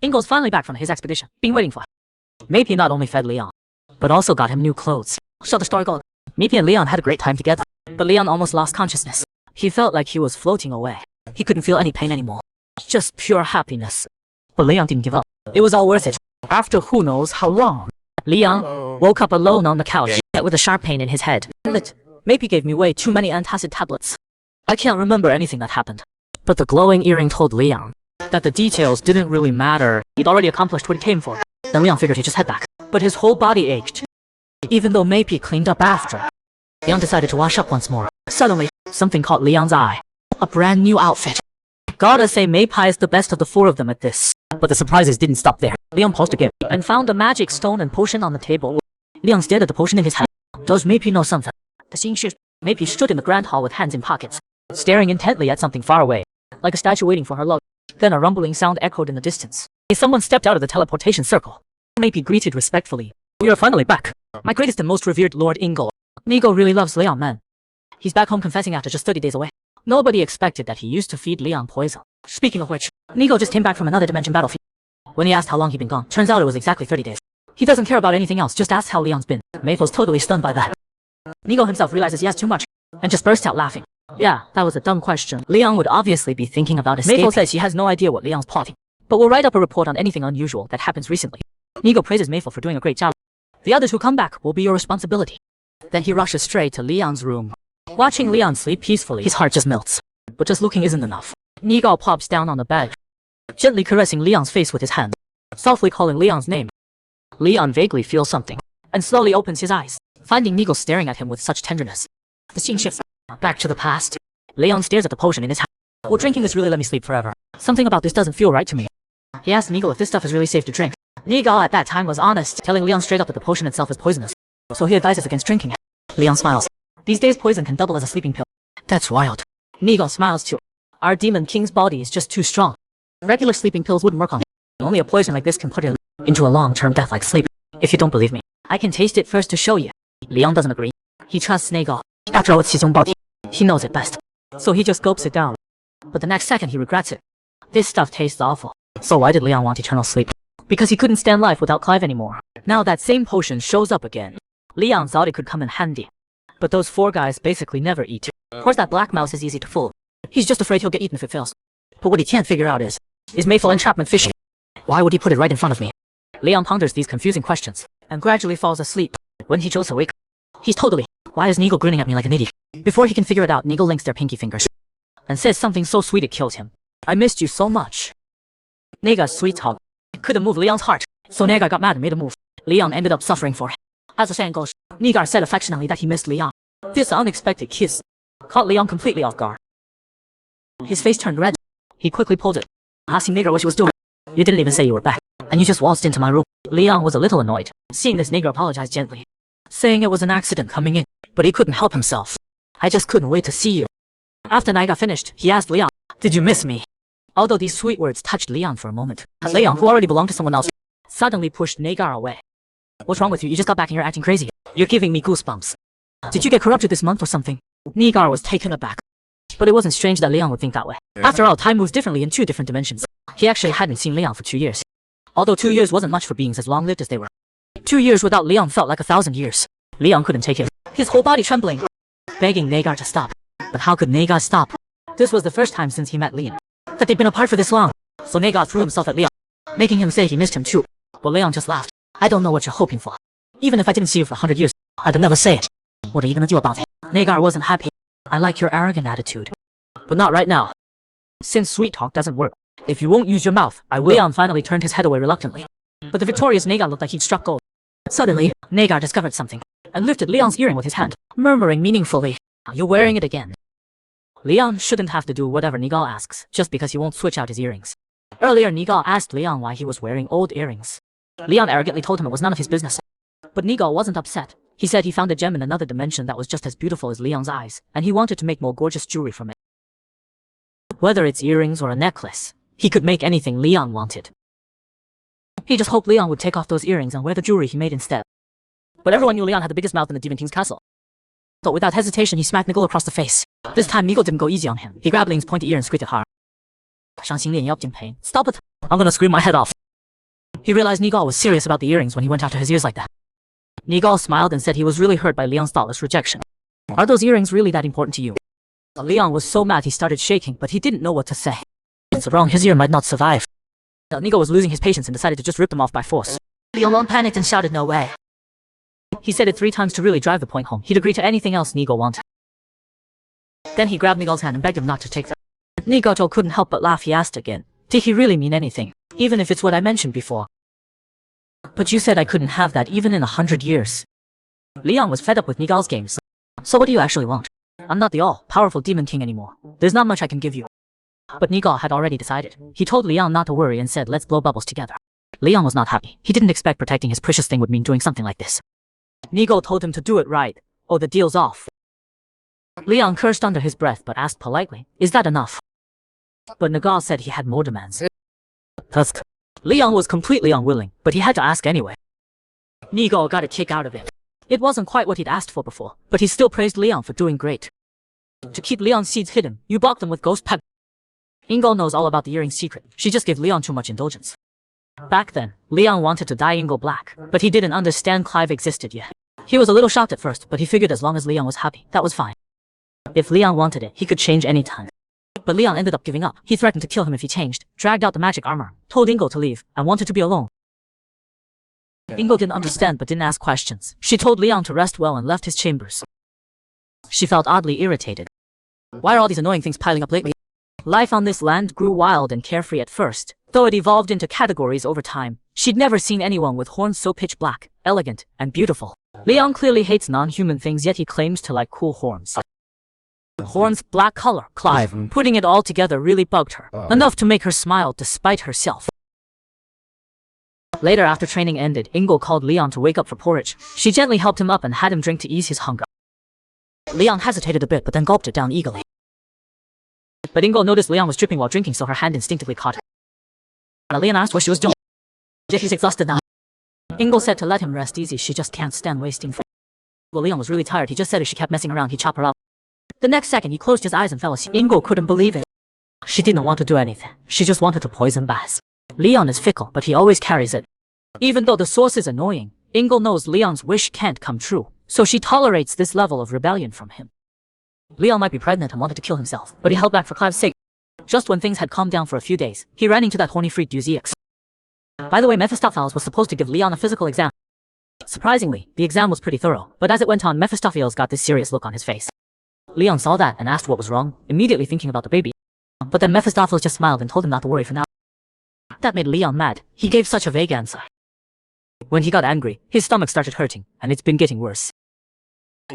Ingo's finally back from his expedition, been waiting for. Meipi not only fed Leon, but also got him new clothes. So the story goes, Meipi and Leon had a great time together, but Leon almost lost consciousness. He felt like he was floating away. He couldn't feel any pain anymore. Just pure happiness. But Leon didn't give up. It was all worth it. After who knows how long, Leon woke up alone on the couch with a sharp pain in his head. Meipi gave me way too many antacid tablets. I can't remember anything that happened. But the glowing earring told Leon that the details didn't really matter. He'd already accomplished what he came for. Then Leon figured he'd just head back. But his whole body ached. Even though Meipi cleaned up after, Leon decided to wash up once more. Suddenly, something caught Leon's eye. A brand new outfit. Gotta say Meipi is the best of the four of them at this. But the surprises didn't stop there. Leon paused again and found a magic stone and potion on the table. Leon stared at the potion in his hand. Does Meipi know something? The scene shifted. Meipi stood in the grand hall with hands in pockets, staring intently at something far away, like a statue waiting for her love. Then a rumbling sound echoed in the distance. Someone stepped out of the teleportation circle. Meipi greeted respectfully. "We are finally back. My greatest and most revered Lord Ingo. Nigo really loves Leon, man. He's back home confessing after just 30 days away." Nobody expected that he used to feed Leon poison. Speaking of which, Nigo just came back from another dimension battlefield. When he asked how long he'd been gone, turns out it was exactly 30 days. He doesn't care about anything else, just asks how Leon's been. Meipo's totally stunned by that. Nigo himself realizes he has too much, and just bursts out laughing. Yeah, that was a dumb question. Leon would obviously be thinking about escaping. Meipo says she has no idea what Leon's plotting, but will write up a report on anything unusual that happens recently. Nigo praises Meipo for doing a great job. The others who come back will be your responsibility. Then he rushes straight to Leon's room. Watching Leon sleep peacefully, his heart just melts. But just looking isn't enough. Nigo plops down on the bed, gently caressing Leon's face with his hand, softly calling Leon's name. Leon vaguely feels something, and slowly opens his eyes, finding Nigo staring at him with such tenderness. The scene shifts back to the past. Leon stares at the potion in his hand. Will drinking this really let me sleep forever? Something about this doesn't feel right to me. He asks Nigo if this stuff is really safe to drink. Nigo at that time was honest, telling Leon straight up that the potion itself is poisonous. So he advises against drinking it. Leon smiles. These days poison can double as a sleeping pill. That's wild. Nigo smiles too. Our demon king's body is just too strong. Regular sleeping pills wouldn't work on him. Only a poison like this can put him into a long-term death like sleep. If you don't believe me, I can taste it first to show you. Leon doesn't agree. He trusts Nigo. After all, it's his own body. He knows it best. So he just gulps it down. But the next second he regrets it. This stuff tastes awful. So why did Leon want eternal sleep? Because he couldn't stand life without Clive anymore. Now that same potion shows up again. Leon thought it could come in handy. But those four guys basically never eat. Of course that black mouse is easy to fool. He's just afraid he'll get eaten if it fails. But what he can't figure out is Mayful entrapment fishing? Why would he put it right in front of me? Leon ponders these confusing questions, and gradually falls asleep. When he jolts awake, he's totally, why is Nigel grinning at me like an idiot? Before he can figure it out, Nigel links their pinky fingers, and says something so sweet it kills him. I missed you so much. Nega's sweet talk couldn't move Leon's heart, so Nega got mad and made a move. Leon ended up suffering for it. As the saying goes, Negar said affectionately that he missed Leon. This unexpected kiss caught Leon completely off guard. His face turned red. He quickly pulled it, asking Negar what she was doing. You didn't even say you were back, and you just waltzed into my room. Leon was a little annoyed. Seeing this, Negar apologized gently, saying it was an accident coming in, but he couldn't help himself. I just couldn't wait to see you. After Negar finished, he asked Leon, did you miss me? Although these sweet words touched Leon for a moment, Leon, who already belonged to someone else, suddenly pushed Negar away. What's wrong with you? You just got back and you're acting crazy. You're giving me goosebumps. Did you get corrupted this month or something? Negar was taken aback. But it wasn't strange that Leon would think that way. After all, time moves differently in two different dimensions. He actually hadn't seen Leon for 2 years. Although 2 years wasn't much for beings as long-lived as they were. 2 years without Leon felt like 1,000 years. Leon couldn't take it, his whole body trembling, begging Negar to stop. But how could Negar stop? This was the first time since he met Leon that they'd been apart for this long. So Negar threw himself at Leon, making him say he missed him too. But Leon just laughed. I don't know what you're hoping for. Even if I didn't see you for 100 years, I'd never say it. What are you gonna do about it? Negar wasn't happy. I like your arrogant attitude, but not right now. Since sweet talk doesn't work, if you won't use your mouth, I will. Leon finally turned his head away reluctantly. But the victorious Negar looked like he'd struck gold. Suddenly, Negar discovered something, and lifted Leon's earring with his hand, murmuring meaningfully, you're wearing it again. Leon shouldn't have to do whatever Negar asks, just because he won't switch out his earrings. Earlier, Negar asked Leon why he was wearing old earrings. Leon arrogantly told him it was none of his business. But Negar wasn't upset. He said he found a gem in another dimension that was just as beautiful as Leon's eyes, and he wanted to make more gorgeous jewelry from it. Whether it's earrings or a necklace, he could make anything Leon wanted. He just hoped Leon would take off those earrings and wear the jewelry he made instead. But everyone knew Leon had the biggest mouth in the Demon King's castle. So without hesitation, he smacked Nigel across the face. This time, Nigel didn't go easy on him. He grabbed Ling's pointy ear and squeaked it hard. 伤心恋要进pain. Stop it! I'm gonna scream my head off. He realized Nigal was serious about the earrings when he went after his ears like that. Nigal smiled and said he was really hurt by Leon's thoughtless rejection. Are those earrings really that important to you? Leon was so mad he started shaking, but he didn't know what to say. It's wrong, his ear might not survive. Nigal was losing his patience and decided to just rip them off by force. Leon panicked and shouted no way. He said it 3 times to really drive the point home. He'd agree to anything else Nigal wanted. Then he grabbed Nigal's hand and begged him not to take them. Nigal couldn't help but laugh. He asked again, did he really mean anything, even if it's what I mentioned before? But you said I couldn't have that even in 100 years. Leon was fed up with Nigal's games. So what do you actually want? I'm not the all-powerful demon king anymore. There's not much I can give you. But Nigal had already decided. He told Leon not to worry and said let's blow bubbles together. Leon was not happy. He didn't expect protecting his precious thing would mean doing something like this. Nigal told him to do it right, or the deal's off. Leon cursed under his breath but asked politely, is that enough? But Nigal said he had more demands. Tusk. Leon was completely unwilling, but he had to ask anyway. Nigal got a kick out of it. It wasn't quite what he'd asked for before, but he still praised Leon for doing great. To keep Leon's seeds hidden, you block them with ghost pep. Ingal knows all about the earring's secret. She just gave Leon too much indulgence. Back then, Leon wanted to dye Ingal black, but he didn't understand Clive existed yet. He was a little shocked at first, but he figured as long as Leon was happy, that was fine. If Leon wanted it, he could change any time. But Leon ended up giving up. He threatened to kill him if he changed, dragged out the magic armor, told Ingal to leave, and wanted to be alone. Ingal didn't understand but didn't ask questions. She told Leon to rest well and left his chambers. She felt oddly irritated. Why are all these annoying things piling up lately? Life on this land grew wild and carefree at first, though it evolved into categories over time. She'd never seen anyone with horns so pitch black, elegant, and beautiful. Leon clearly hates non-human things, yet he claims to like cool horns. Horns, black color, Clive, putting it all together really bugged her, enough to make her smile despite herself. Later, after training ended, Ingal called Leon to wake up for porridge. She gently helped him up and had him drink to ease his hunger. Leon hesitated a bit but then gulped it down eagerly. But Ingal noticed Leon was dripping while drinking, so her hand instinctively caught it. Leon asked what she was doing. She's exhausted now. Ingal said to let him rest easy, she just can't stand wasting food. Well, Leon was really tired. He just said if she kept messing around, he'd chop her up. The next second, he closed his eyes and fell asleep. Ingal couldn't believe it. She didn't want to do anything. She just wanted to poison Baz. Leon is fickle, but he always carries it. Even though the source is annoying, Ingal knows Leon's wish can't come true, so she tolerates this level of rebellion from him. Leon might be pregnant and wanted to kill himself, but he held back for Clive's sake. Just when things had calmed down for a few days, he ran into that horny freak Duzix. By the way, Mephistopheles was supposed to give Leon a physical exam. Surprisingly, the exam was pretty thorough, but as it went on, Mephistopheles got this serious look on his face. Leon saw that and asked what was wrong, immediately thinking about the baby. But then Mephistopheles just smiled and told him not to worry for now. That made Leon mad. He gave such a vague answer. When he got angry, his stomach started hurting, and it's been getting worse.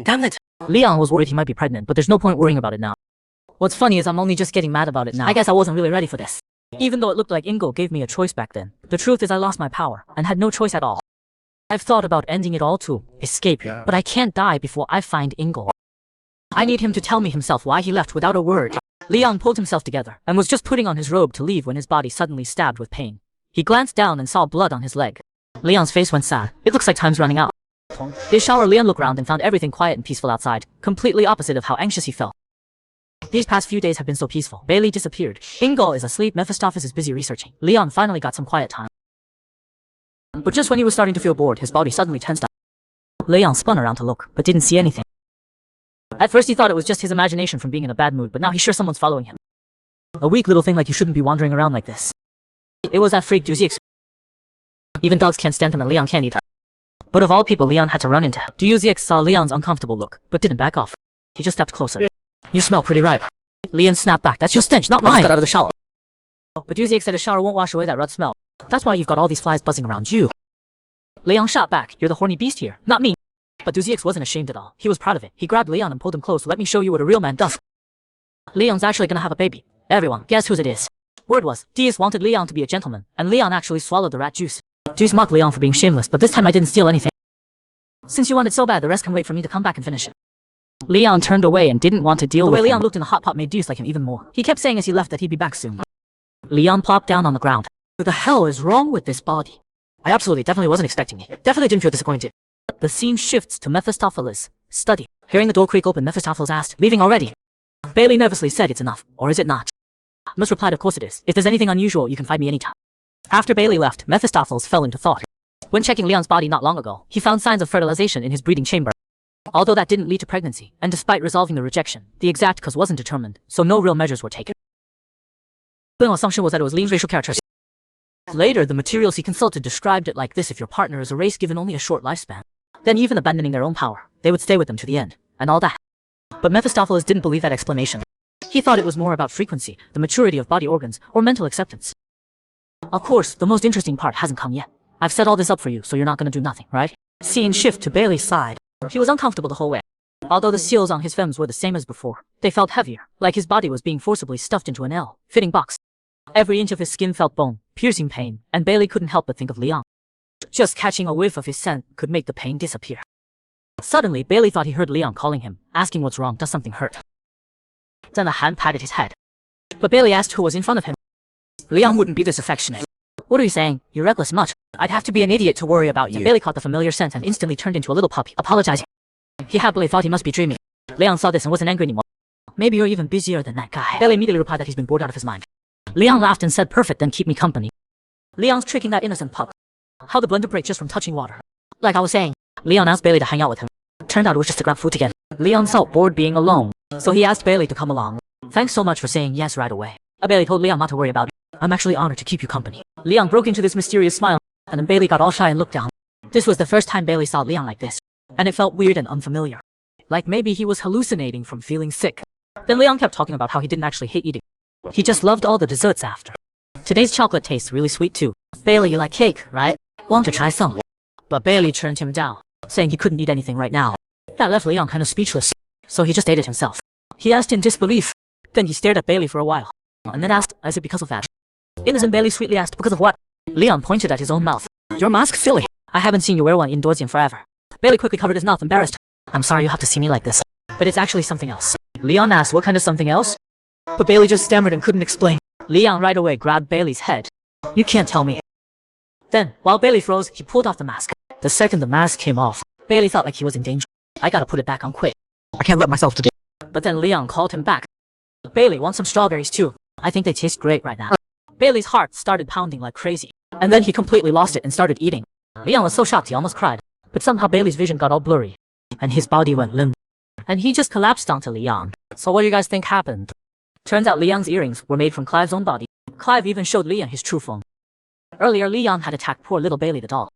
Damn it! Leon was worried he might be pregnant, but there's no point worrying about it now. What's funny is I'm only just getting mad about it now. I guess I wasn't really ready for this. Even though it looked like Ingal gave me a choice back then, the truth is I lost my power, and had no choice at all. I've thought about ending it all to escape, but I can't die before I find Ingal. I need him to tell me himself why he left without a word. Leon pulled himself together, and was just putting on his robe to leave when his body suddenly stabbed with pain. He glanced down and saw blood on his leg. Leon's face went sad. It looks like time's running out. This shower, Leon looked around and found everything quiet and peaceful outside, completely opposite of how anxious he felt. These past few days have been so peaceful. Bailey disappeared. Ingal is asleep. Mephistopheles is busy researching. Leon finally got some quiet time. But just when he was starting to feel bored, his body suddenly tensed up. Leon spun around to look, but didn't see anything. At first he thought it was just his imagination from being in a bad mood, but now he's sure someone's following him. A weak little thing like you shouldn't be wandering around like this. It was that freak Duzix. Even dogs can't stand him and Leon can't eat her. But of all people Leon had to run into, Duzix saw Leon's uncomfortable look, but didn't back off. He just stepped closer. You smell pretty ripe. Leon snapped back. That's your stench, not mine. Got out of the shower. But Duzix said a shower won't wash away that red smell. That's why you've got all these flies buzzing around you. Leon shot back. You're the horny beast here, not me. But Duzix wasn't ashamed at all. He was proud of it. He grabbed Leon and pulled him close. Let me show you what a real man does. Leon's actually gonna have a baby. Everyone, guess whose it is? Word was, Duz wanted Leon to be a gentleman, and Leon actually swallowed the rat juice. Duz mocked Leon for being shameless, but this time I didn't steal anything. Since you want it so bad, the rest can wait for me to come back and finish it. Leon turned away and didn't want to deal with him. The way Leon looked in the hot pot made Duz like him even more. He kept saying as he left that he'd be back soon. Leon plopped down on the ground. What the hell is wrong with this body? I definitely wasn't expecting it. Definitely didn't feel disappointed. The scene shifts to Mephistopheles' study. Hearing the door creak open, Mephistopheles asked, leaving already? Bailey nervously said it's enough, or is it not? Mus replied, of course it is. If there's anything unusual, you can find me anytime. After Bailey left, Mephistopheles fell into thought. When checking Leon's body not long ago, he found signs of fertilization in his breeding chamber. Although that didn't lead to pregnancy, and despite resolving the rejection, the exact cause wasn't determined, so no real measures were taken. The assumption was that it was Leon's racial characteristics. Later, the materials he consulted described it like this: if your partner is a race given only a short lifespan, then even abandoning their own power, they would stay with them to the end, and all that. But Mephistopheles didn't believe that explanation. He thought it was more about frequency, the maturity of body organs, or mental acceptance. Of course, the most interesting part hasn't come yet. I've set all this up for you, so you're not gonna do nothing, right? Scene shift to Bailey's side. He was uncomfortable the whole way. Although the seals on his femmes were the same as before, they felt heavier, like his body was being forcibly stuffed into an ill-fitting box. Every inch of his skin felt bone, piercing pain, and Bailey couldn't help but think of Leon. Just catching a whiff of his scent could make the pain disappear. Suddenly, Bailey thought he heard Leon calling him, asking what's wrong, does something hurt? Then a hand patted his head. But Bailey asked who was in front of him. Leon wouldn't be this affectionate. What are you saying? You're reckless much. I'd have to be an idiot to worry about you. Bailey caught the familiar scent and instantly turned into a little puppy, apologizing. He happily thought he must be dreaming. Leon saw this and wasn't angry anymore. Maybe you're even busier than that guy. Bailey immediately replied that he's been bored out of his mind. Leon laughed and said, perfect, then keep me company. Leon's tricking that innocent pup. How the blender break just from touching water. Like I was saying, Leon asked Bailey to hang out with him. Turned out it was just to grab food again. Leon felt bored being alone, so he asked Bailey to come along. Thanks so much for saying yes right away. Bailey told Leon not to worry about it. I'm actually honored to keep you company. Leon broke into this mysterious smile, and then Bailey got all shy and looked down. This was the first time Bailey saw Leon like this, and it felt weird and unfamiliar. Like maybe he was hallucinating from feeling sick. Then Leon kept talking about how he didn't actually hate eating. He just loved all the desserts after. Today's chocolate tastes really sweet too. Bailey, you like cake, right? Want to try some? But Bailey turned him down, saying he couldn't eat anything right now. That left Leon kind of speechless, so he just ate it himself. He asked in disbelief. Then he stared at Bailey for a while, and then asked, is it because of that? Innocent Bailey sweetly asked, because of what? Leon pointed at his own mouth. Your mask's silly. I haven't seen you wear one indoors in forever. Bailey quickly covered his mouth, embarrassed. I'm sorry you have to see me like this, but it's actually something else. Leon asked what kind of something else? But Bailey just stammered and couldn't explain. Leon right away grabbed Bailey's head. You can't tell me. Then, while Bailey froze, he pulled off the mask. The second the mask came off, Bailey felt like he was in danger. I gotta put it back on quick. I can't let myself today. But then Leon called him back. Bailey wants some strawberries too. I think they taste great right now. Bailey's heart started pounding like crazy, and then he completely lost it and started eating. Leon was so shocked he almost cried, but somehow Bailey's vision got all blurry, and his body went limp, and he just collapsed onto Leon. So what do you guys think happened? Turns out Leon's earrings were made from Clive's own body. Clive even showed Leon his true form. Earlier, Leon had attacked poor little Bailey the doll.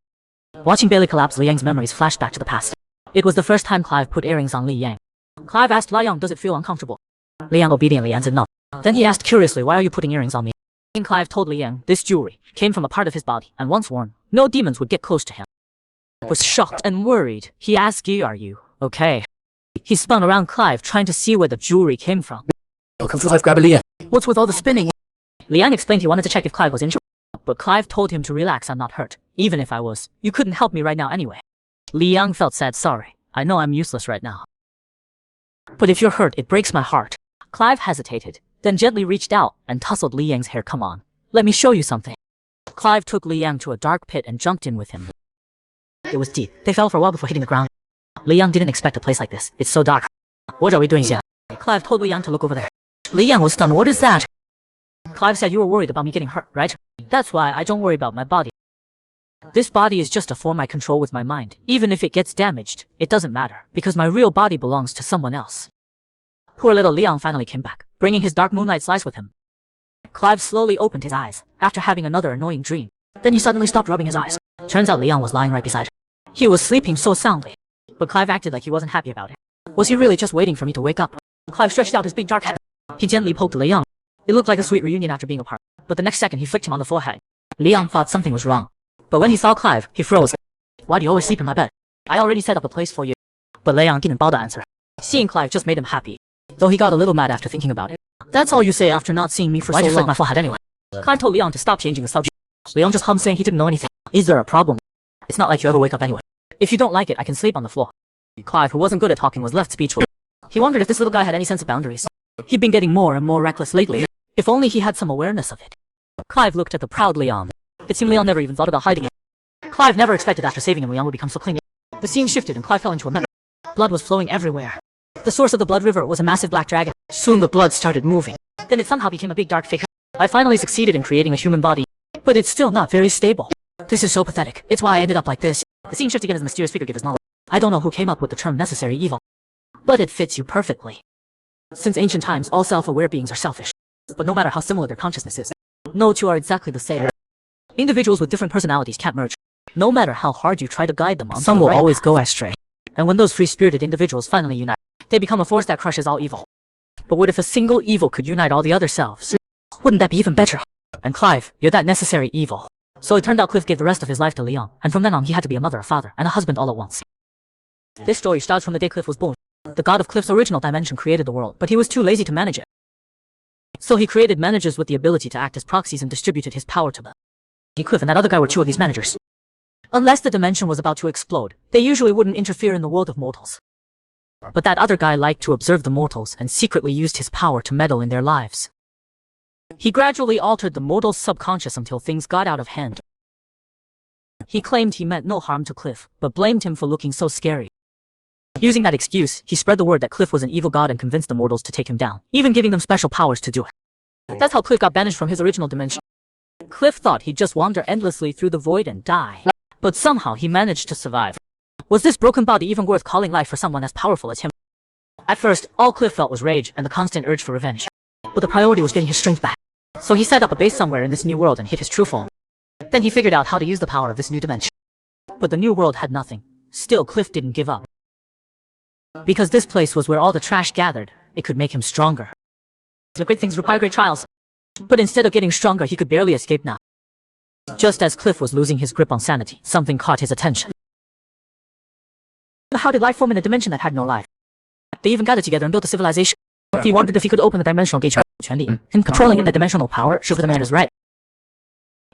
Watching Bailey collapse, Leon's memories flashed back to the past. It was the first time Clive put earrings on Li Yang. Clive asked Leon, does it feel uncomfortable? Leon obediently answered no. Then he asked curiously, why are you putting earrings on me? And Clive told Liang this jewelry came from a part of his body, and once worn, no demons would get close to him. Was shocked and worried, he asked, are you okay? He spun around Clive, trying to see where the jewelry came from. Welcome to Clive, grab a Liang. What's with all the spinning? Liang explained he wanted to check if Clive was injured, but Clive told him to relax, I'm not hurt. Even if I was, you couldn't help me right now anyway. Liang felt sad, sorry. I know I'm useless right now. But if you're hurt, it breaks my heart. Clive hesitated, then gently reached out and tousled Liang's hair. Come on, let me show you something. Clive took Liang to a dark pit and jumped in with him. It was deep. They fell for a while before hitting the ground. Liang didn't expect a place like this. It's so dark. What are we doing here? Clive told Liang to look over there. Liang was stunned. What is that? Clive said, you were worried about me getting hurt, right? That's why I don't worry about my body. This body is just a form I control with my mind. Even if it gets damaged, it doesn't matter, because my real body belongs to someone else. Poor little Leon finally came back, bringing his dark moonlight slice with him. Clive slowly opened his eyes, after having another annoying dream. Then he suddenly stopped rubbing his eyes. Turns out Leon was lying right beside him. He was sleeping so soundly, but Clive acted like he wasn't happy about it. Was he really just waiting for me to wake up? Clive stretched out his big dark head. He gently poked Leon. It looked like a sweet reunion after being apart, but the next second he flicked him on the forehead. Leon thought something was wrong, but when he saw Clive, he froze. Why do you always sleep in my bed? I already set up a place for you. But Leon didn't bother answer. Seeing Clive just made him happy, though he got a little mad after thinking about it. That's all you say after not seeing me for so long. Why'd you flick my forehead anyway? Clive told Leon to stop changing the subject. Leon just hummed, saying he didn't know anything. Is there a problem? It's not like you ever wake up anyway. If you don't like it, I can sleep on the floor. Clive, who wasn't good at talking, was left speechless. He wondered if this little guy had any sense of boundaries. He'd been getting more and more reckless lately. If only he had some awareness of it. Clive looked at the proud Leon. It seemed Leon never even thought about hiding it. Clive never expected after saving him Leon would become so clingy. The scene shifted and Clive fell into a mess. Blood was flowing everywhere. The source of the blood river was a massive black dragon. Soon the blood started moving. Then it somehow became a big dark figure. I finally succeeded in creating a human body. but it's still not very stable. This is so pathetic. It's why I ended up like this. The scene shifts again as the mysterious figure gives knowledge. I don't know who came up with the term necessary evil, but it fits you perfectly. Since ancient times, all self-aware beings are selfish. But no matter how similar their consciousness is, no two are exactly the same. Individuals with different personalities can't merge. No matter how hard you try to guide them on, some will always go astray. And when those free-spirited individuals finally unite, they become a force that crushes all evil. But what if a single evil could unite all the other selves? Wouldn't that be even better? And Clive, you're that necessary evil. So it turned out Cliff gave the rest of his life to Leon, and from then on he had to be a mother, a father, and a husband all at once. This story starts from the day Cliff was born. The god of Cliff's original dimension created the world, but he was too lazy to manage it. So he created managers with the ability to act as proxies and distributed his power to them. Cliff and that other guy were two of these managers. Unless the dimension was about to explode, they usually wouldn't interfere in the world of mortals. But that other guy liked to observe the mortals and secretly used his power to meddle in their lives. He gradually altered the mortal's subconscious until things got out of hand. He claimed he meant no harm to Cliff, but blamed him for looking so scary. Using that excuse, he spread the word that Cliff was an evil god and convinced the mortals to take him down, even giving them special powers to do it. That's how Cliff got banished from his original dimension. Cliff thought he'd just wander endlessly through the void and die, but somehow he managed to survive. Was this broken body even worth calling life for someone as powerful as him? At first, all Cliff felt was rage and the constant urge for revenge. But the priority was getting his strength back. So he set up a base somewhere in this new world and hid his true form. Then he figured out how to use the power of this new dimension. But the new world had nothing. Still, Cliff didn't give up. Because this place was where all the trash gathered, it could make him stronger. The great things require great trials. But instead of getting stronger, he could barely escape now. Just as Cliff was losing his grip on sanity, something caught his attention. How did life form in a dimension that had no life? They even gathered together and built a civilization. He wondered if he could open the dimensional gate, and controlling the dimensional power, sure the man is right.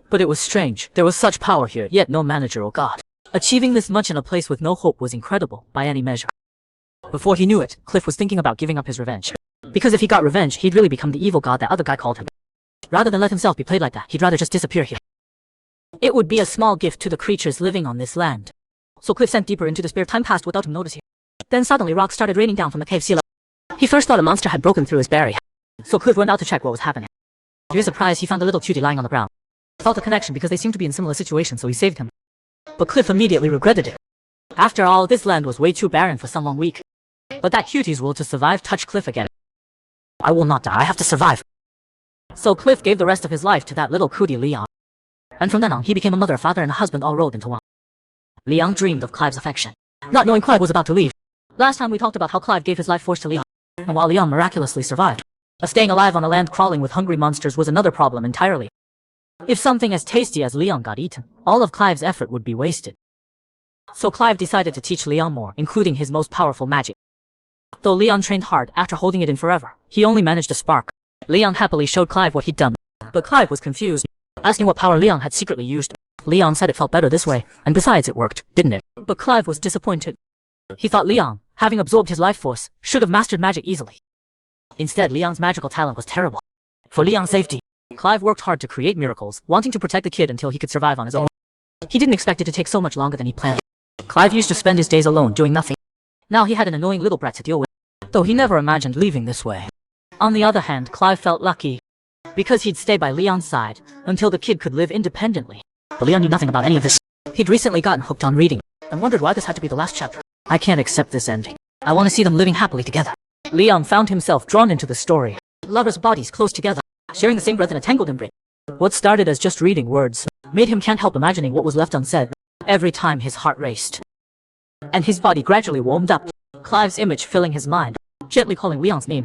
But it was strange. There was such power here, yet no manager or god. Achieving this much in a place with no hope was incredible, by any measure. Before he knew it, Cliff was thinking about giving up his revenge. Because if he got revenge, he'd really become the evil god that other guy called him. Rather than let himself be played like that, he'd rather just disappear here. It would be a small gift to the creatures living on this land. So Cliff sank deeper into despair. Time passed without him noticing. Then suddenly rocks started raining down from the cave ceiling. He first thought a monster had broken through his barrier. So Cliff went out to check what was happening. To his surprise, he found a little cutie lying on the ground. Felt a connection because they seemed to be in similar situations, so he saved him. But Cliff immediately regretted it. After all, this land was way too barren for someone weak. But that cutie's will to survive touched Cliff again. I will not die, I have to survive. So Cliff gave the rest of his life to that little cutie Leon. And from then on, he became a mother, a father, and a husband all rolled into one. Leon dreamed of Clive's affection, not knowing Clive was about to leave. Last time we talked about how Clive gave his life force to Leon, and while Leon miraculously survived, staying alive on a land crawling with hungry monsters was another problem entirely. If something as tasty as Leon got eaten, all of Clive's effort would be wasted. So Clive decided to teach Leon more, including his most powerful magic. Though Leon trained hard, after holding it in forever, he only managed a spark. Leon happily showed Clive what he'd done, but Clive was confused, asking what power Leon had secretly used. Leon said it felt better this way, and besides it worked, didn't it? But Clive was disappointed. He thought Leon, having absorbed his life force, should have mastered magic easily. Instead, Leon's magical talent was terrible. For Leon's safety, Clive worked hard to create miracles, wanting to protect the kid until he could survive on his own. He didn't expect it to take so much longer than he planned. Clive used to spend his days alone doing nothing. Now he had an annoying little brat to deal with, though he never imagined leaving this way. On the other hand, Clive felt lucky, because he'd stay by Leon's side until the kid could live independently. But Leon knew nothing about any of this. He'd recently gotten hooked on reading, and wondered why this had to be the last chapter. I can't accept this ending. I want to see them living happily together. Leon found himself drawn into the story. Lovers' bodies close together, sharing the same breath in a tangled embrace. What started as just reading words made him can't help imagining what was left unsaid every time his heart raced. And his body gradually warmed up, Clive's image filling his mind, gently calling Leon's name.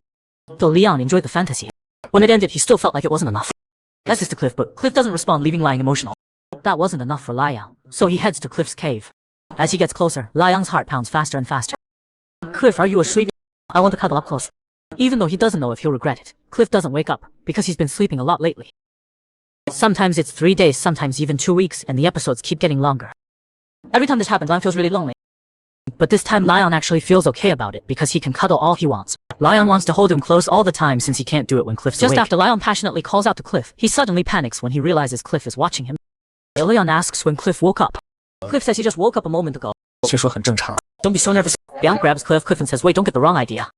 Though Leon enjoyed the fantasy, when it ended he still felt like it wasn't enough. That's this to Cliff, but Cliff doesn't respond, leaving Liang emotional. That wasn't enough for Liang, so he heads to Cliff's cave. As he gets closer, Liang's heart pounds faster and faster. Cliff, are you asleep? I want to cuddle up close. Even though he doesn't know if he'll regret it, Cliff doesn't wake up, because he's been sleeping a lot lately. Sometimes it's 3 days, sometimes even 2 weeks, and the episodes keep getting longer. Every time this happens, Lion feels really lonely. But this time Lion actually feels okay about it, because he can cuddle all he wants. Lion wants to hold him close all the time since he can't do it when Cliff's awake. Just after Lion passionately calls out to Cliff, he suddenly panics when he realizes Cliff is watching him. Leon asks when Cliff woke up. Cliff says he just woke up a moment ago. Don't be so nervous. Lion grabs Cliff and says, wait, don't get the wrong idea.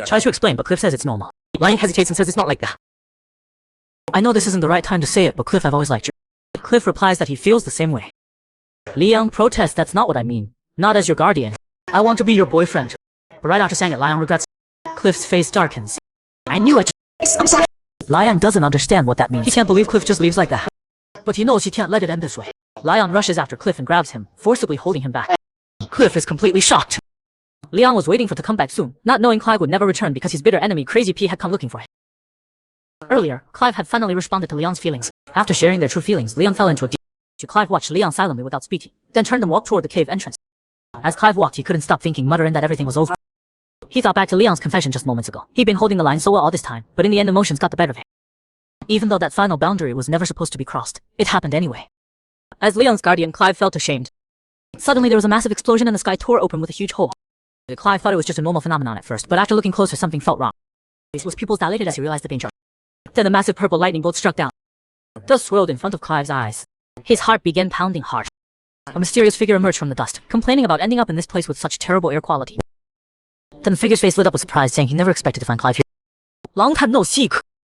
Tries to explain, but Cliff says it's normal. Lion hesitates and says it's not like that. I know this isn't the right time to say it, but Cliff, I've always liked you. Cliff replies that he feels the same way. Liang protests, that's not what I mean. Not as your guardian. I want to be your boyfriend. But right after saying it, Liang regrets. Cliff's face darkens. I knew it. Liang doesn't understand what that means. He can't believe Cliff just leaves like that. But he knows he can't let it end this way. Liang rushes after Cliff and grabs him, forcibly holding him back. Cliff is completely shocked. Liang was waiting for to come back soon, not knowing Clive would never return because his bitter enemy Crazy P had come looking for him. Earlier, Clive had finally responded to Liang's feelings. After sharing their true feelings, Liang fell into a deep. Clive watched Liang silently without speaking, then turned and walked toward the cave entrance. As Clive walked, he couldn't stop thinking, muttering that everything was over. He thought back to Liang's confession just moments ago. He'd been holding the line so well all this time, but in the end emotions got the better of him. Even though that final boundary was never supposed to be crossed, it happened anyway. As Liang's guardian, Clive felt ashamed. Suddenly there was a massive explosion and the sky tore open with a huge hole. Clive thought it was just a normal phenomenon at first, but after looking closer something felt wrong. His pupils dilated as he realized the danger. Then the massive purple lightning bolt struck down. Dust swirled in front of Clive's eyes. His heart began pounding hard. A mysterious figure emerged from the dust, complaining about ending up in this place with such terrible air quality. Then the figure's face lit up with surprise, saying he never expected to find Clive here. Long time no see.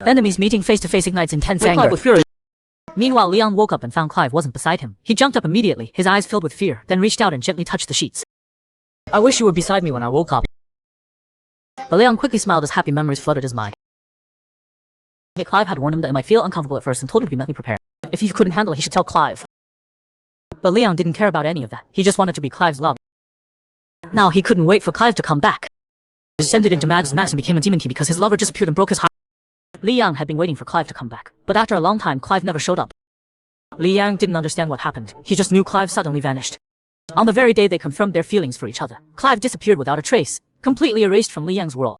Enemies meeting face to face ignites intense anger. With fury. Meanwhile, Liang woke up and found Clive wasn't beside him. He jumped up immediately, his eyes filled with fear, then reached out and gently touched the sheets. I wish you were beside me when I woke up. But Liang quickly smiled as happy memories flooded his mind. Clive had warned him that it might feel uncomfortable at first and told him to be mentally prepared. If he couldn't handle it, he should tell Clive. But Liang didn't care about any of that. He just wanted to be Clive's love. Now he couldn't wait for Clive to come back. He descended into Mad's mass and became a demon king because his lover disappeared and broke his heart. Liang had been waiting for Clive to come back, but after a long time Clive never showed up. Liang didn't understand what happened. He just knew Clive suddenly vanished. On the very day they confirmed their feelings for each other, Clive disappeared without a trace, completely erased from Liang's world.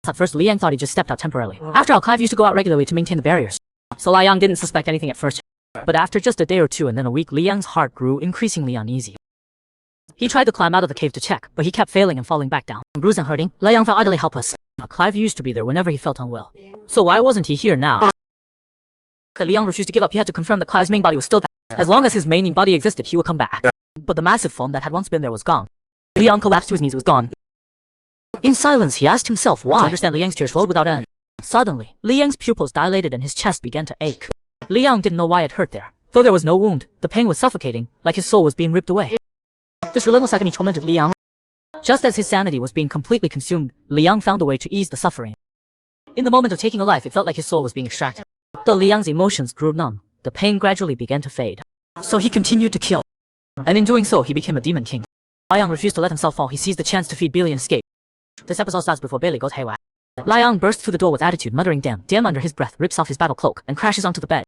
At first Liang thought he just stepped out temporarily. After all, Clive used to go out regularly to maintain the barriers. So Liang didn't suspect anything at first. But after just a day or two and then a week, Liang's heart grew increasingly uneasy. He tried to climb out of the cave to check, but he kept failing and falling back down. Bruised and hurting, Liang felt utterly helpless. Clive used to be there whenever he felt unwell. So why wasn't he here now? Liang refused to give up. He had to confirm that Clive's main body was still there. As long as his main body existed, he would come back. But the massive foam that had once been there was gone. Liang collapsed to his knees, it was gone. In silence, he asked himself why. To understand, Liang's tears flowed without end. Suddenly, Liang's pupils dilated and his chest began to ache. Liang didn't know why it hurt there. Though there was no wound, the pain was suffocating, like his soul was being ripped away. This relentless agony tormented Liang. Just as his sanity was being completely consumed, Liang found a way to ease the suffering. In the moment of taking a life, it felt like his soul was being extracted. Though Liang's emotions grew numb, the pain gradually began to fade. So he continued to kill. And in doing so, he became a demon king. Liang refused to let himself fall. He seized the chance to feed Billy and escape. This episode starts before Billy goes haywire. Liang bursts through the door with attitude, muttering damn under his breath, rips off his battle cloak, and crashes onto the bed.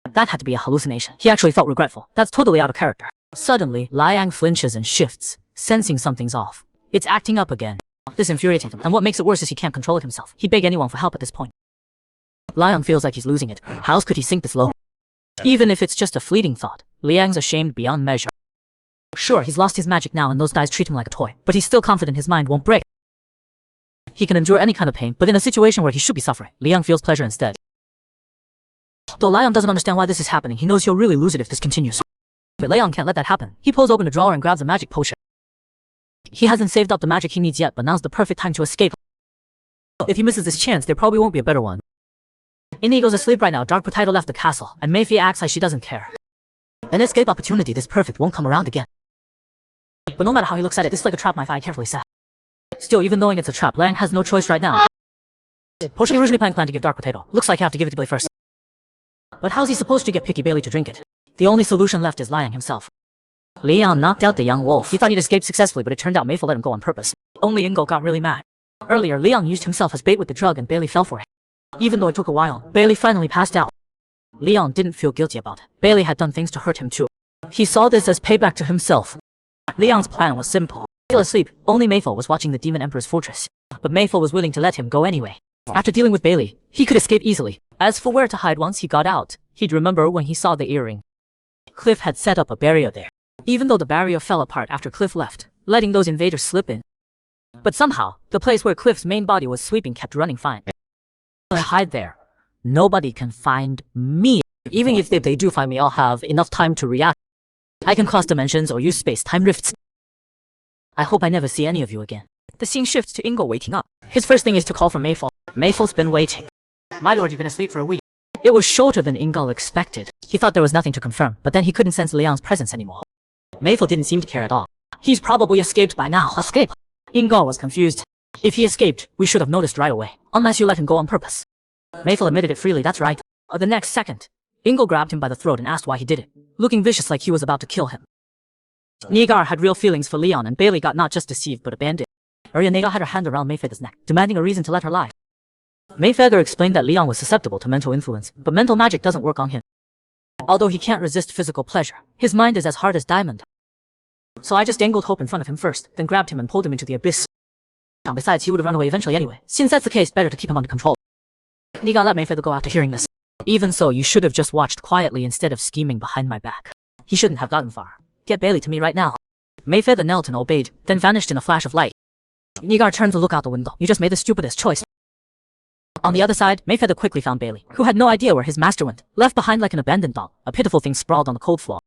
That had to be a hallucination. He actually felt regretful. That's totally out of character. Suddenly, Liang flinches and shifts, sensing something's off. It's acting up again. This infuriates him, and what makes it worse is he can't control it himself. He'd beg anyone for help at this point. Liang feels like he's losing it. How else could he sink this low? Even if it's just a fleeting thought, Liang's ashamed beyond measure. Sure, he's lost his magic now and those guys treat him like a toy, but he's still confident his mind won't break. He can endure any kind of pain, but in a situation where he should be suffering, Liang feels pleasure instead. Though Liang doesn't understand why this is happening, he knows he'll really lose it if this continues. But Liang can't let that happen. He pulls open a drawer and grabs a magic potion. He hasn't saved up the magic he needs yet, but now's the perfect time to escape. If he misses this chance, there probably won't be a better one. Inigo's asleep right now. Dark Potato left the castle, and Mayfei acts like she doesn't care. An escape opportunity this perfect won't come around again. But no matter how he looks at it, this is like a trap Mayfei carefully set. Still, even knowing it's a trap, Liang has no choice right now. Potion he originally planned to give Dark Potato. Looks like you have to give it to Billy first. But how's he supposed to get Picky Bailey to drink it? The only solution left is Liang himself. Liang knocked out the young wolf. He thought he'd escaped successfully, but it turned out Mayfei let him go on purpose. Only Ingo got really mad. Earlier, Liang used himself as bait with the drug and Bailey fell for it. Even though it took a while, Bailey finally passed out. Liang didn't feel guilty about it. Bailey had done things to hurt him too. He saw this as payback to himself. Liang's plan was simple. Still asleep, only Mayfei was watching the Demon Emperor's fortress. But Mayfei was willing to let him go anyway. After dealing with Bailey, he could escape easily. As for where to hide once he got out, he'd remember when he saw the earring. Cliff had set up a barrier there. Even though the barrier fell apart after Cliff left, letting those invaders slip in. But somehow, the place where Cliff's main body was sleeping kept running fine. I hide there. Nobody can find me. Even if they do find me, I'll have enough time to react. I can cross dimensions or use space-time rifts. I hope I never see any of you again. The scene shifts to Ingo waking up. His first thing is to call for Mayfei. Mayfei's been waiting. My lord, you've been asleep for a week. It was shorter than Ingal expected. He thought there was nothing to confirm, but then he couldn't sense Liang's presence anymore. Mayfield didn't seem to care at all. He's probably escaped by now. Escape? Ingal was confused. If he escaped, we should have noticed right away. Unless you let him go on purpose. Mayfield admitted it freely, that's right. The next second, Ingal grabbed him by the throat and asked why he did it, looking vicious like he was about to kill him. Nigar had real feelings for Leon, and Bailey got not just deceived but abandoned. Nigar had her hand around Mayfeather's neck, demanding a reason to let her lie. Mayfeather explained that Leon was susceptible to mental influence, but mental magic doesn't work on him. Although he can't resist physical pleasure, his mind is as hard as diamond. So I just dangled hope in front of him first, then grabbed him and pulled him into the abyss. Besides, he would have run away eventually anyway. Since that's the case, better to keep him under control. Nigar let Mayfeather go after hearing this. Even so, you should have just watched quietly instead of scheming behind my back. He shouldn't have gotten far. Get Bailey to me right now. Mayfeather knelt and obeyed, then vanished in a flash of light. Nigar turned to look out the window. You just made the stupidest choice. On the other side, Mayfeather quickly found Bailey, who had no idea where his master went, left behind like an abandoned dog, a pitiful thing sprawled on the cold floor.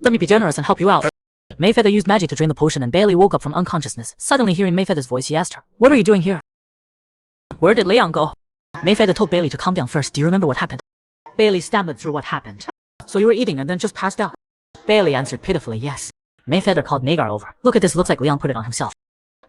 Let me be generous and help you out. Mayfeather used magic to drain the potion and Bailey woke up from unconsciousness. Suddenly hearing Mayfeather's voice, he asked her, "What are you doing here?" "Where did Leon go?" Mayfeather told Bailey to calm down first. "Do you remember what happened?" Bailey stammered through what happened. "So you were eating and then just passed out?" Bailey answered pitifully, "Yes." Mayfeather called Nigar over. "Look at this, looks like Leon put it on himself."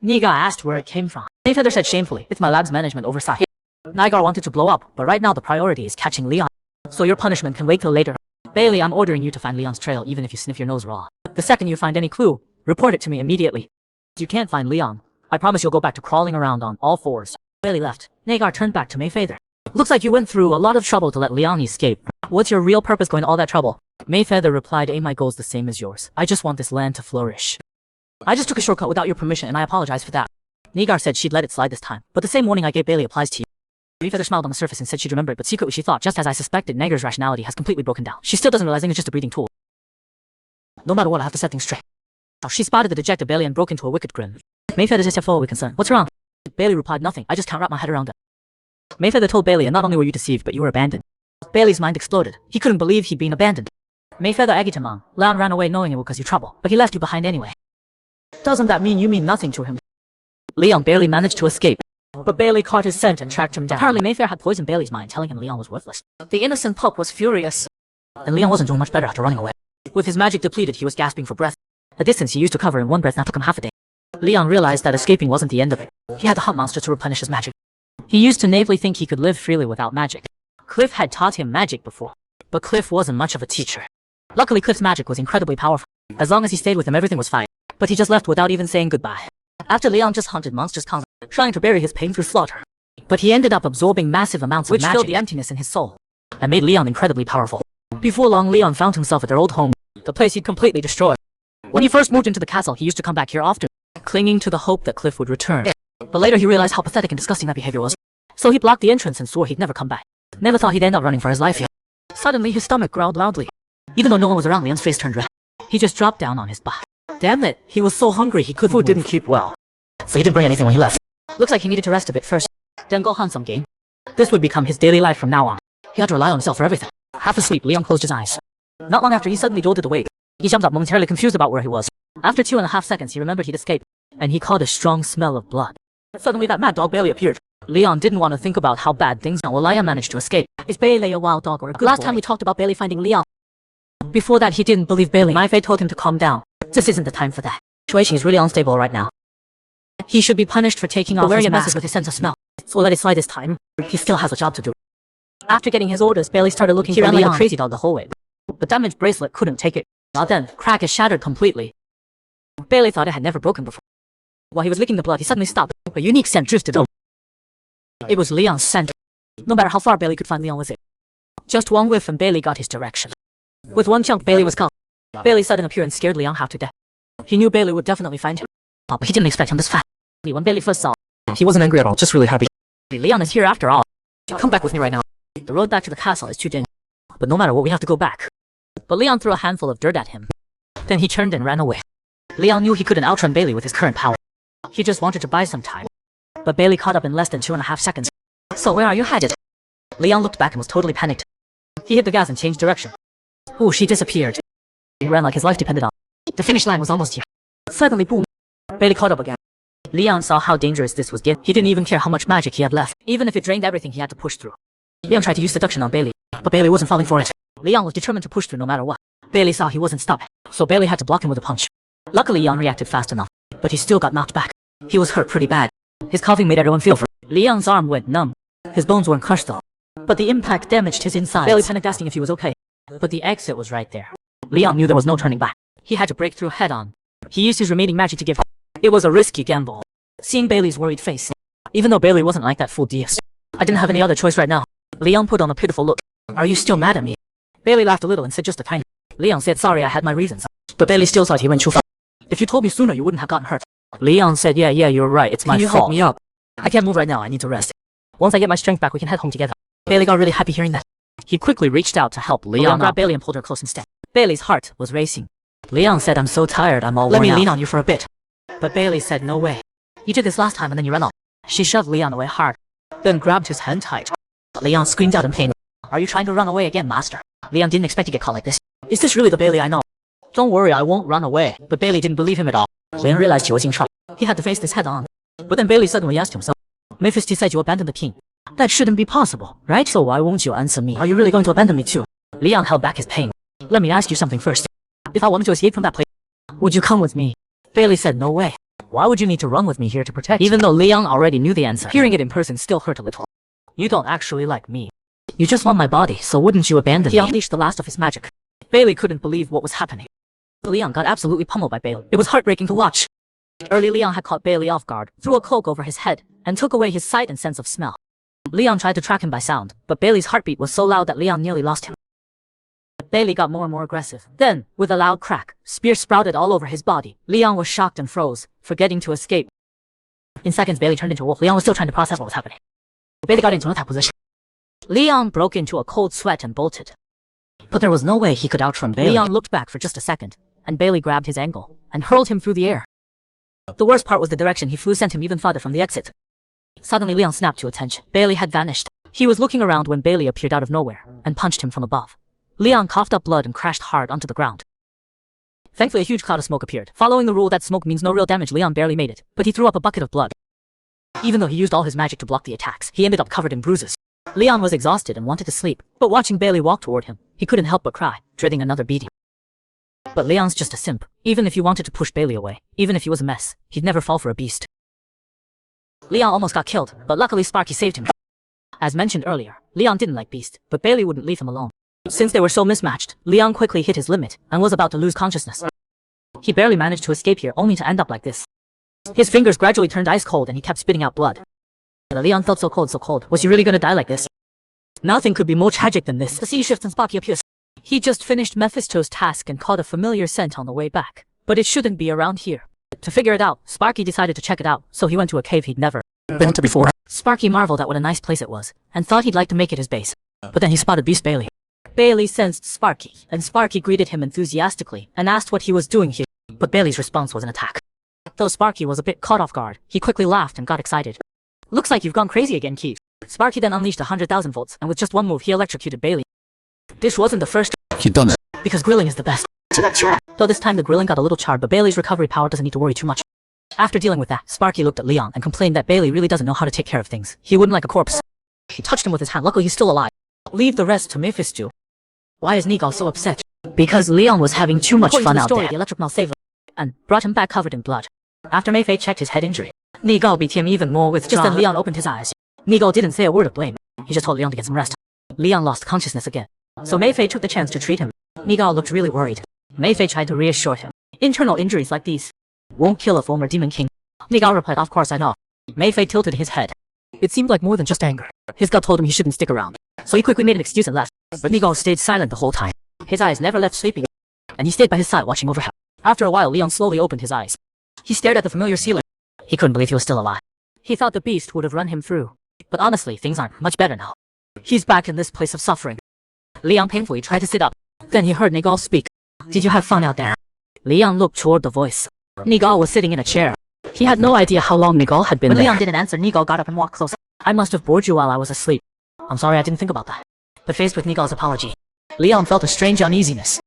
Nigar asked where it came from. Mayfeather said shamefully, "It's my lab's management oversight." Nigar wanted to blow up, but right now the priority is catching Leon. So your punishment can wait till later. Bailey, I'm ordering you to find Leon's trail even if you sniff your nose raw. The second you find any clue, report it to me immediately. If you can't find Leon, I promise you'll go back to crawling around on all fours. Bailey left. Nigar turned back to Mayfeather. "Looks like you went through a lot of trouble to let Leon escape. What's your real purpose going to all that trouble?" Mayfeather replied, "My goal's the same as yours. I just want this land to flourish. I just took a shortcut without your permission and I apologize for that." Nigar said she'd let it slide this time, but the same warning I gave Bailey applies to you. Mayfeather smiled on the surface and said she'd remember it, but secretly she thought, just as I suspected, Nigar's rationality has completely broken down. She still doesn't realize it's just a breathing tool. No matter what, I have to set things straight. She spotted the dejected Bailey and broke into a wicked grin. Mayfeather just full with concern. "What's wrong?" Bailey replied, "Nothing. I just can't wrap my head around it." Mayfeather told Bailey, "And not only were you deceived, but you were abandoned." Bailey's mind exploded. He couldn't believe he'd been abandoned. Mayfeather egged him on. "Leon ran away knowing it would cause you trouble, but he left you behind anyway. Doesn't that mean you mean nothing to him?" Leon barely managed to escape, but Bailey caught his scent and tracked him down. Apparently Mayfair had poisoned Bailey's mind, telling him Leon was worthless. The innocent pup was furious, and Leon wasn't doing much better after running away. With his magic depleted, he was gasping for breath. A distance he used to cover in one breath now took him half a day. Leon realized that escaping wasn't the end of it. He had the hunt monster to replenish his magic. He used to naively think he could live freely without magic. Cliff had taught him magic before, but Cliff wasn't much of a teacher. Luckily, Cliff's magic was incredibly powerful. As long as he stayed with him, everything was fine. But he just left without even saying goodbye. After Leon just hunted monsters constantly, trying to bury his pain through slaughter. But he ended up absorbing massive amounts of magic, which filled the emptiness in his soul, and made Leon incredibly powerful. Before long, Leon found himself at their old home, the place he'd completely destroyed. When he first moved into the castle, he used to come back here often, clinging to the hope that Cliff would return. But later he realized how pathetic and disgusting that behavior was. So he blocked the entrance and swore he'd never come back. Never thought he'd end up running for his life here. Suddenly his stomach growled loudly. Even though no one was around, Leon's face turned red. He just dropped down on his back. Damn it, he was so hungry he couldn't. Food didn't keep well, so he didn't bring anything when he left. Looks like he needed to rest a bit first, then go hunt some game. This would become his daily life from now on. He had to rely on himself for everything. Half asleep, Leon closed his eyes. Not long after, he suddenly jolted awake. He jumped up momentarily confused about where he was. After 2.5 seconds, he remembered he'd escaped, and he caught a strong smell of blood. Suddenly that mad dog Bailey appeared. Leon didn't want to think about how bad things went. Well, Leon managed to escape. Is Bailey a wild dog or a good Last boy? Time we talked about Bailey finding Leon. Before that, he didn't believe Bailey. My fate told him to calm down. This isn't the time for that. The situation is really unstable right now. He should be punished for taking off his mask with his sense of smell. So let it slide this time. He still has a job to do. After getting his orders, Bailey started looking for Leon. He ran like a crazy dog the whole way. The damaged bracelet couldn't take it. Not then, crack is shattered completely. Bailey thought it had never broken before. While he was licking the blood, he suddenly stopped. A unique scent drifted over. It was Leon's scent. No matter how far Bailey could find Leon with it. Just one whiff and Bailey got his direction. With one chunk, Bailey was gone. Bailey's sudden appearance scared Leon half to death. He knew Bailey would definitely find him. But he didn't expect him this fast. When Bailey first saw him, he wasn't angry at all, just really happy. Leon is here after all. Come back with me right now. The road back to the castle is too dangerous. But no matter what, we have to go back. But Leon threw a handful of dirt at him. Then he turned and ran away. Leon knew he couldn't outrun Bailey with his current power. He just wanted to buy some time. But Bailey caught up in less than 2.5 seconds. So where are you headed? Leon looked back and was totally panicked. He hit the gas and changed direction. Ooh, she disappeared. He ran like his life depended on it. The finish line was almost here. Suddenly, boom. Bailey caught up again. Leon saw how dangerous this was getting. He didn't even care how much magic he had left. Even if it drained everything he had to push through. Leon tried to use seduction on Bailey. but Bailey wasn't falling for it. Leon was determined to push through no matter what. Bailey saw he wasn't stopping, so Bailey had to block him with a punch. Luckily, Leon reacted fast enough, but he still got knocked back. He was hurt pretty bad. His coughing made everyone feel for him. Leon's arm went numb. His bones weren't crushed though, but the impact damaged his insides. Bailey panicked asking if he was okay, but the exit was right there. Leon knew there was no turning back. He had to break through head on. He used his remaining magic to give hope. It was a risky gamble. Seeing Bailey's worried face, even though Bailey wasn't like that fool DS, I didn't have any other choice right now. Leon put on a pitiful look. Are you still mad at me? Bailey laughed a little and said just a tiny. Leon said sorry, I had my reasons. But Bailey still thought he went too far. If you told me sooner, you wouldn't have gotten hurt. Leon said yeah, you're right, it's my fault. Can you help me up? I can't move right now, I need to rest. Once I get my strength back, we can head home together. Bailey got really happy hearing that. He quickly reached out to help Leon grabbed Bailey and pulled her close instead. Bailey's heart was racing. Leon said, I'm so tired, I'm all worn out. Let me lean on you for a bit. But Bailey said no way. You did this last time and then you ran off. She shoved Leon away hard, then grabbed his hand tight. Leon screamed out in pain. Are you trying to run away again, master? Leon didn't expect to get caught like this. Is this really the Bailey I know? Don't worry, I won't run away. But Bailey didn't believe him at all. Leon realized he was in trouble. He had to face this head on. But then Bailey suddenly asked himself, Mephisto said you abandoned the king. That shouldn't be possible, right? So why won't you answer me? Are you really going to abandon me too? Leon held back his pain. Let me ask you something first. If I wanted to escape from that place, would you come with me? Bailey said no way. Why would you need to run with me here to protect you? Even though Leon already knew the answer, hearing it in person still hurt a little. You don't actually like me. You just want my body, so wouldn't you abandon me? He unleashed the last of his magic. Bailey couldn't believe what was happening. Leon got absolutely pummeled by Bailey. It was heartbreaking to watch. Early Leon had caught Bailey off guard, threw a cloak over his head, and took away his sight and sense of smell. Leon tried to track him by sound, but Bailey's heartbeat was so loud that Leon nearly lost him. Bailey got more and more aggressive. Then, with a loud crack, spears sprouted all over his body. Leon was shocked and froze, forgetting to escape. In seconds, Bailey turned into a wolf. Leon was still trying to process what was happening. Bailey got into an attack position. Leon broke into a cold sweat and bolted. But there was no way he could outrun Bailey. Leon looked back for just a second, and Bailey grabbed his ankle and hurled him through the air. The worst part was the direction he flew sent him even farther from the exit. Suddenly Leon snapped to attention. Bailey had vanished. He was looking around when Bailey appeared out of nowhere and punched him from above. Leon coughed up blood and crashed hard onto the ground. Thankfully a huge cloud of smoke appeared. Following the rule that smoke means no real damage, Leon barely made it, but he threw up a bucket of blood. Even though he used all his magic to block the attacks, he ended up covered in bruises. Leon was exhausted and wanted to sleep, but watching Bailey walk toward him, he couldn't help but cry, dreading another beating. But Leon's just a simp. Even if he wanted to push Bailey away, even if he was a mess, he'd never fall for a beast. Leon almost got killed, but luckily Sparky saved him. As mentioned earlier, Leon didn't like Beast, but Bailey wouldn't leave him alone. Since they were so mismatched, Leon quickly hit his limit and was about to lose consciousness. He barely managed to escape here, only to end up like this. His fingers gradually turned ice cold and he kept spitting out blood. Leon felt so cold, so cold. Was he really gonna die like this? Nothing could be more tragic than this. The sea shifts and Sparky appears. He just finished Mephisto's task and caught a familiar scent on the way back. But it shouldn't be around here. To figure it out, Sparky decided to check it out, so he went to a cave he'd never been to before. Sparky marveled at what a nice place it was, and thought he'd like to make it his base. But then he spotted Beast Bailey. Bailey sensed Sparky, and Sparky greeted him enthusiastically and asked what he was doing here. But Bailey's response was an attack. Though Sparky was a bit caught off guard, he quickly laughed and got excited. Looks like you've gone crazy again, Keith. Sparky then unleashed 100,000 volts, and with just one move he electrocuted Bailey. This wasn't the first He done it. because grilling is the best. Though this time the grilling got a little charred, but Bailey's recovery power doesn't need to worry too much. After dealing with that, Sparky looked at Leon and complained that Bailey really doesn't know how to take care of things. He wouldn't like a corpse. He touched him with his hand. Luckily he's still alive. Leave the rest to Mephisto. Why is Nigal so upset? Because Leon was having too much fun out there. The electric mouth saved him and brought him back covered in blood. After Mayfei checked his head injury, Nigal beat him even more with just then Leon opened his eyes. Nigal didn't say a word of blame. He just told Leon to get some rest. Leon lost consciousness again, so Mayfei took the chance to treat him. Nigal looked really worried. Mayfei tried to reassure him. Internal injuries like these won't kill a former demon king. Nigal replied, of course I know. Mayfei tilted his head. It seemed like more than just anger. His gut told him he shouldn't stick around, so he quickly made an excuse and left. But Nigal stayed silent the whole time. His eyes never left sleeping, and he stayed by his side watching over him. After a while, Leon slowly opened his eyes. He stared at the familiar ceiling. He couldn't believe he was still alive. He thought the beast would have run him through. But honestly, things aren't much better now. He's back in this place of suffering. Leon painfully tried to sit up. Then he heard Nigal speak. Did you have fun out there? Leon looked toward the voice. Nigal was sitting in a chair. He had no idea how long Nigal had been there. When Leon didn't answer, Nigal got up and walked closer. I must have bored you while I was asleep. I'm sorry I didn't think about that. But faced with Nigal's apology, Leon felt a strange uneasiness.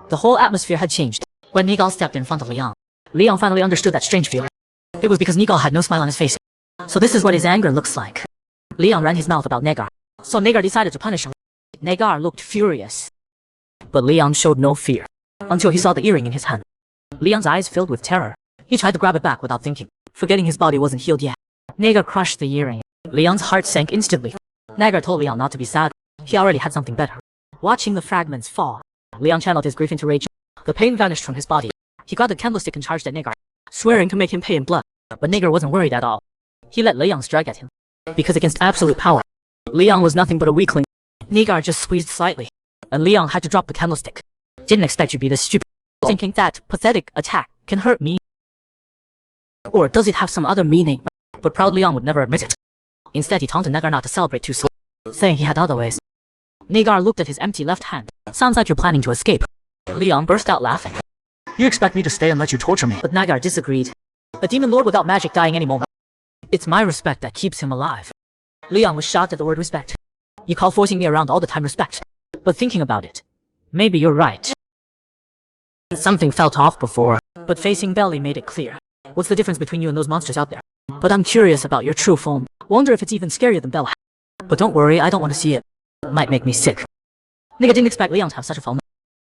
The whole atmosphere had changed. When Nigal stepped in front of Leon, Leon finally understood that strange feeling. It was because Nigal had no smile on his face. So this is what his anger looks like. Leon ran his mouth about Negar. So Negar decided to punish him. Nagar looked furious. But Leon showed no fear, until he saw the earring in his hand. Leon's eyes filled with terror. He tried to grab it back without thinking, forgetting his body wasn't healed yet. Nagar crushed the earring. Leon's heart sank instantly. Nagar told Leon not to be sad. He already had something better. Watching the fragments fall, Leon channeled his grief into rage. The pain vanished from his body. He got the candlestick and charged at Nagar, swearing to make him pay in blood. But Nagar wasn't worried at all. He let Leon strike at him, because against absolute power, Leon was nothing but a weakling. Nagar just squeezed slightly, and Leon had to drop the candlestick. Didn't expect you to be this stupid, thinking that pathetic attack can hurt me. Or does it have some other meaning? But proud Leon would never admit it. Instead, he taunted Nagar not to celebrate too soon, saying he had other ways. Nagar looked at his empty left hand. Sounds like you're planning to escape. Leon burst out laughing. You expect me to stay and let you torture me? But Nagar disagreed. A demon lord without magic dying any moment. It's my respect that keeps him alive. Leon was shocked at the word respect. You call forcing me around all the time respect. But thinking about it, maybe you're right. Something felt off before, but facing Belly made it clear. What's the difference between you and those monsters out there? But I'm curious about your true form. Wonder if it's even scarier than Bella. But don't worry, I don't want to see it. It might make me sick. Nigga didn't expect Leon to have such a form.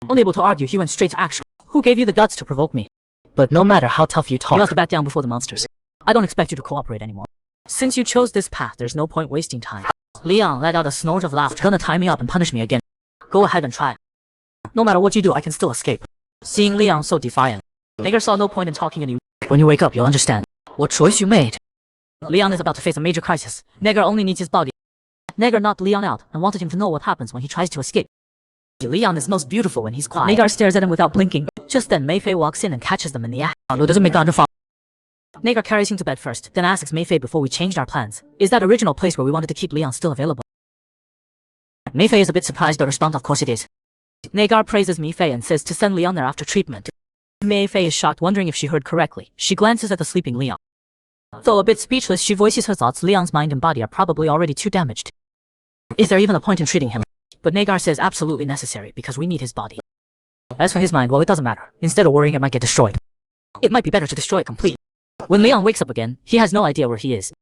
Unable to argue, he went straight to action. Who gave you the guts to provoke me? But no matter how tough you talk, you have to back down before the monsters. I don't expect you to cooperate anymore. Since you chose this path, there's no point wasting time. Leon let out a snort of laughter. Gonna tie me up and punish me again. Go ahead and try. No matter what you do, I can still escape. Seeing Leon so defiant, Nagar saw no point in talking anymore. When you wake up, you'll understand what choice you made. Leon is about to face a major crisis. Nagar only needs his body. Nagar knocked Leon out and wanted him to know what happens when he tries to escape. Leon is most beautiful when he's quiet. Nagar stares at him without blinking. Just then, Mayfei walks in and catches them in the act. Nagar carries him to bed first, then asks Mayfei before we changed our plans. Is that original place where we wanted to keep Leon still available? Mayfei is a bit surprised but responds, of course it is. Nagar praises Mayfei and says to send Leon there after treatment. Mayfei is shocked, wondering if she heard correctly. She glances at the sleeping Leon. Though a bit speechless, she voices her thoughts. Leon's mind and body are probably already too damaged. Is there even a point in treating him? But Nagar says absolutely necessary because we need his body. As for his mind, well, it doesn't matter. Instead of worrying it might get destroyed, it might be better to destroy it completely. When Leon wakes up again, he has no idea where he is.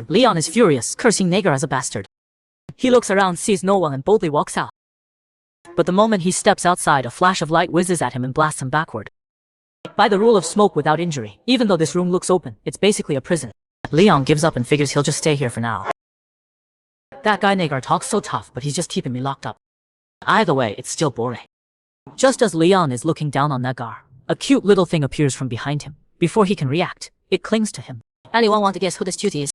Leon is furious, cursing Nagar as a bastard. He looks around, sees no one, and boldly walks out. But the moment he steps outside, a flash of light whizzes at him and blasts him backward. By the rule of smoke without injury, even though this room looks open, it's basically a prison. Leon gives up and figures he'll just stay here for now. That guy Nagar talks so tough, but he's just keeping me locked up. Either way, it's still boring. Just as Leon is looking down on Nagar, a cute little thing appears from behind him. Before he can react, it clings to him. Anyone want to guess who this cutie is?